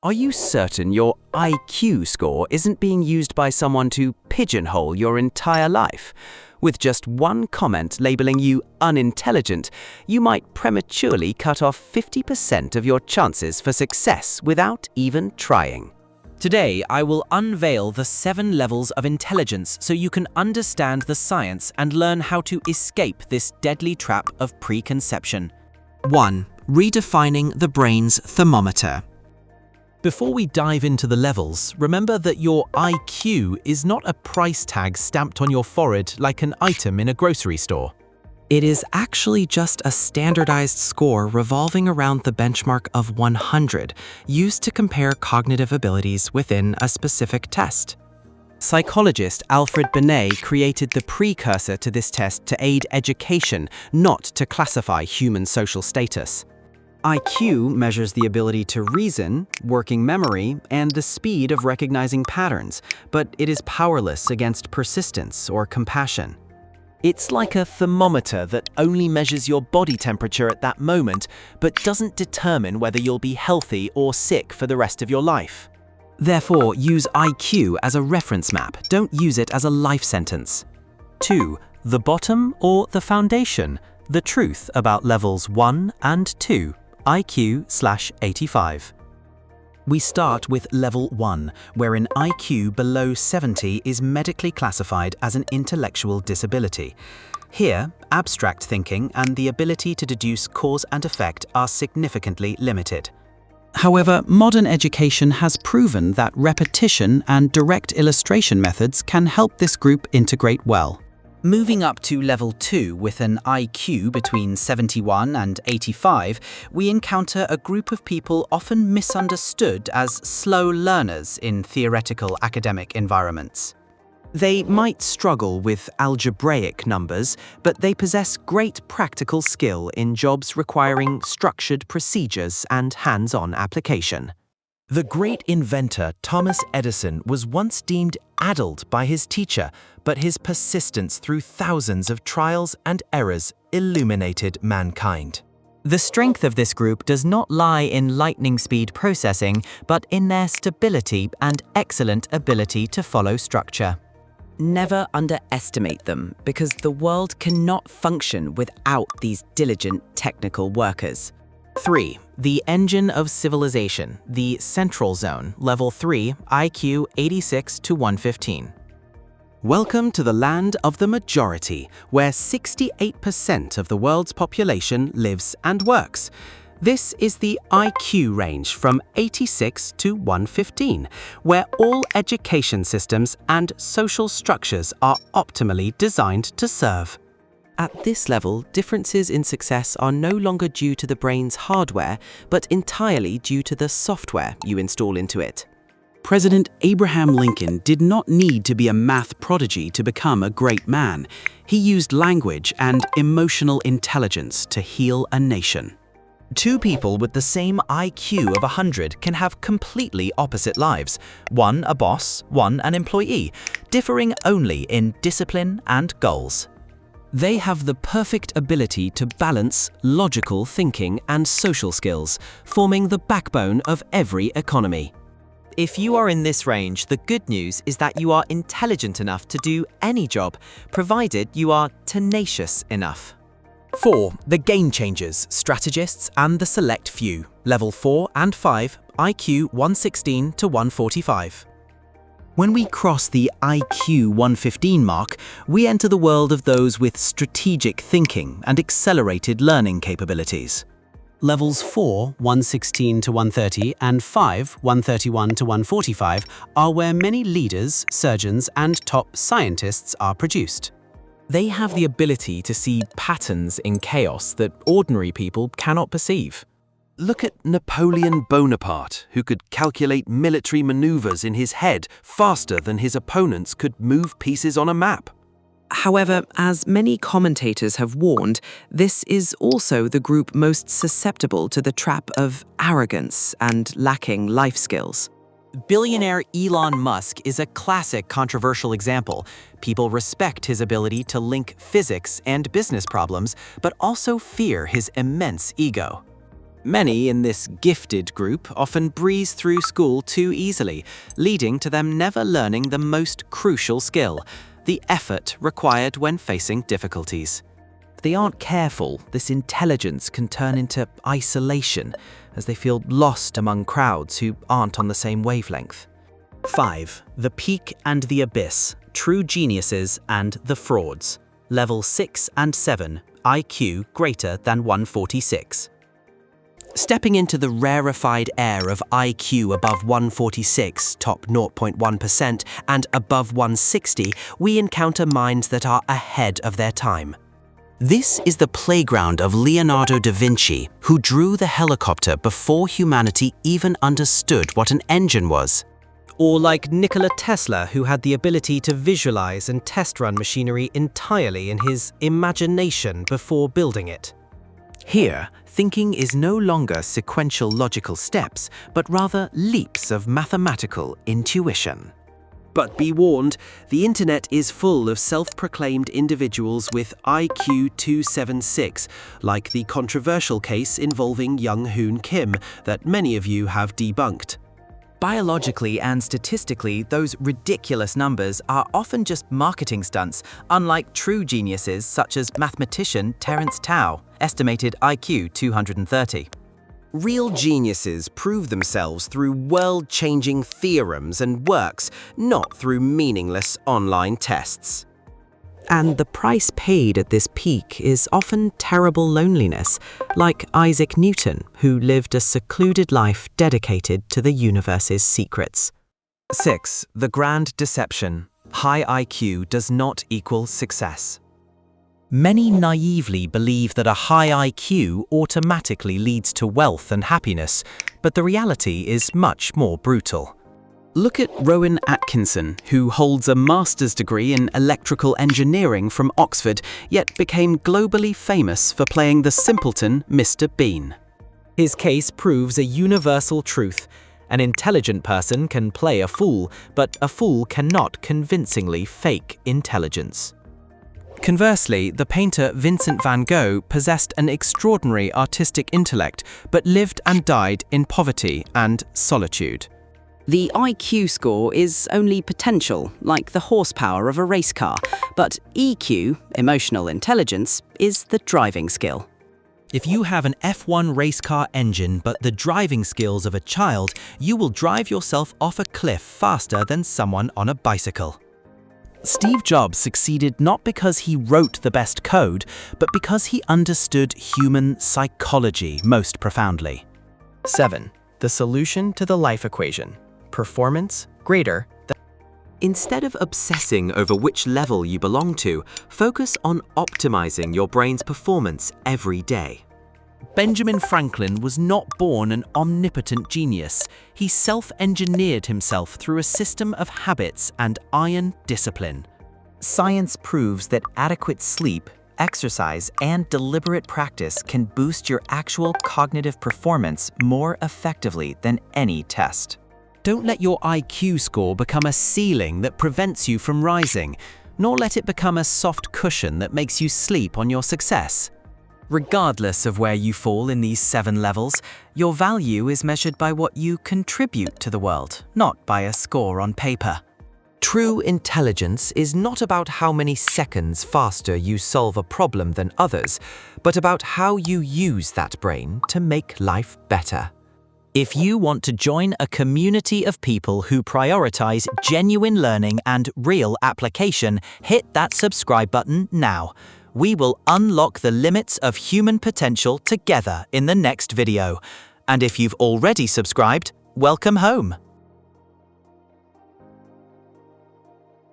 Are you certain your IQ score isn't being used by someone to pigeonhole your entire life? With just one comment labeling you unintelligent, you might prematurely cut off 50% of your chances for success without even trying. Today, I will unveil the 7 levels of intelligence so you can understand the science and learn how to escape this deadly trap of preconception. 1. Redefining the brain's thermometer. Before we dive into the levels, remember that your IQ is not a price tag stamped on your forehead like an item in a grocery store. It is actually just a standardized score revolving around the benchmark of 100, used to compare cognitive abilities within a specific test. Psychologist Alfred Binet created the precursor to this test to aid education, not to classify human social status. IQ measures the ability to reason, working memory, and the speed of recognizing patterns, but it is powerless against persistence or compassion. It's like a thermometer that only measures your body temperature at that moment, but doesn't determine whether you'll be healthy or sick for the rest of your life. Therefore, use IQ as a reference map, don't use it as a life sentence. 2. The bottom or the foundation, the truth about levels 1 and 2. IQ/85. We start with level 1, wherein IQ below 70 is medically classified as an intellectual disability. Here, abstract thinking and the ability to deduce cause and effect are significantly limited. However, modern education has proven that repetition and direct illustration methods can help this group integrate well. Moving up to level 2 with an IQ between 71 and 85, we encounter a group of people often misunderstood as slow learners in theoretical academic environments. They might struggle with algebraic numbers, but they possess great practical skill in jobs requiring structured procedures and hands-on application. The great inventor Thomas Edison was once deemed addled by his teacher, but his persistence through thousands of trials and errors illuminated mankind. The strength of this group does not lie in lightning speed processing, but in their stability and excellent ability to follow structure. Never underestimate them, because the world cannot function without these diligent technical workers. 3. The engine of civilization, the central zone, level 3, IQ 86 to 115. Welcome to the land of the majority, where 68% of the world's population lives and works. This is the IQ range from 86 to 115, where all education systems and social structures are optimally designed to serve. At this level, differences in success are no longer due to the brain's hardware, but entirely due to the software you install into it. President Abraham Lincoln did not need to be a math prodigy to become a great man. He used language and emotional intelligence to heal a nation. 2 people with the same IQ of 100 can have completely opposite lives. One a boss, one an employee, differing only in discipline and goals. They have the perfect ability to balance logical thinking and social skills, forming the backbone of every economy. If you are in this range, the good news is that you are intelligent enough to do any job, provided you are tenacious enough. 4. The game changers, strategists, and the select few. Level 4 and 5, IQ 116 to 145. When we cross the IQ 115 mark, we enter the world of those with strategic thinking and accelerated learning capabilities. Levels 4, 116 to 130, and 5, 131 to 145 are where many leaders, surgeons, and top scientists are produced. They have the ability to see patterns in chaos that ordinary people cannot perceive. Look at Napoleon Bonaparte, who could calculate military maneuvers in his head faster than his opponents could move pieces on a map. However, as many commentators have warned, this is also the group most susceptible to the trap of arrogance and lacking life skills. Billionaire Elon Musk is a classic controversial example. People respect his ability to link physics and business problems, but also fear his immense ego. Many in this gifted group often breeze through school too easily, leading to them never learning the most crucial skill, the effort required when facing difficulties. If they aren't careful, this intelligence can turn into isolation as they feel lost among crowds who aren't on the same wavelength. 5. The peak and the abyss, true geniuses and the frauds. Level 6 and 7, IQ greater than 146. Stepping into the rarefied air of IQ above 146, top 0.1%, and above 160, we encounter minds that are ahead of their time. This is the playground of Leonardo da Vinci, who drew the helicopter before humanity even understood what an engine was. Or like Nikola Tesla, who had the ability to visualize and test run machinery entirely in his imagination before building it. Here, thinking is no longer sequential logical steps, but rather leaps of mathematical intuition. But be warned, the internet is full of self-proclaimed individuals with IQ 276, like the controversial case involving young Hoon Kim that many of you have debunked. Biologically and statistically, those ridiculous numbers are often just marketing stunts, unlike true geniuses such as mathematician Terence Tao, estimated IQ 230. Real geniuses prove themselves through world-changing theorems and works, not through meaningless online tests. And the price paid at this peak is often terrible loneliness, like Isaac Newton, who lived a secluded life dedicated to the universe's secrets. 6. The grand deception. High IQ does not equal success. Many naively believe that a high IQ automatically leads to wealth and happiness, but the reality is much more brutal. Look at Rowan Atkinson, who holds a master's degree in electrical engineering from Oxford, yet became globally famous for playing the simpleton Mr. Bean. His case proves a universal truth. An intelligent person can play a fool, but a fool cannot convincingly fake intelligence. Conversely, the painter Vincent van Gogh possessed an extraordinary artistic intellect, but lived and died in poverty and solitude. The IQ score is only potential, like the horsepower of a race car, but EQ, emotional intelligence, is the driving skill. If you have an F1 race car engine but the driving skills of a child, you will drive yourself off a cliff faster than someone on a bicycle. Steve Jobs succeeded not because he wrote the best code, but because he understood human psychology most profoundly. 7. The solution to the life equation. Performance greater than. Instead of obsessing over which level you belong to, focus on optimizing your brain's performance every day. Benjamin Franklin was not born an omnipotent genius. He self-engineered himself through a system of habits and iron discipline. Science proves that adequate sleep, exercise, and deliberate practice can boost your actual cognitive performance more effectively than any test. Don't let your IQ score become a ceiling that prevents you from rising, nor let it become a soft cushion that makes you sleep on your success. Regardless of where you fall in these 7 levels, your value is measured by what you contribute to the world, not by a score on paper. True intelligence is not about how many seconds faster you solve a problem than others, but about how you use that brain to make life better. If you want to join a community of people who prioritize genuine learning and real application, hit that subscribe button now. We will unlock the limits of human potential together in the next video. And if you've already subscribed, welcome home.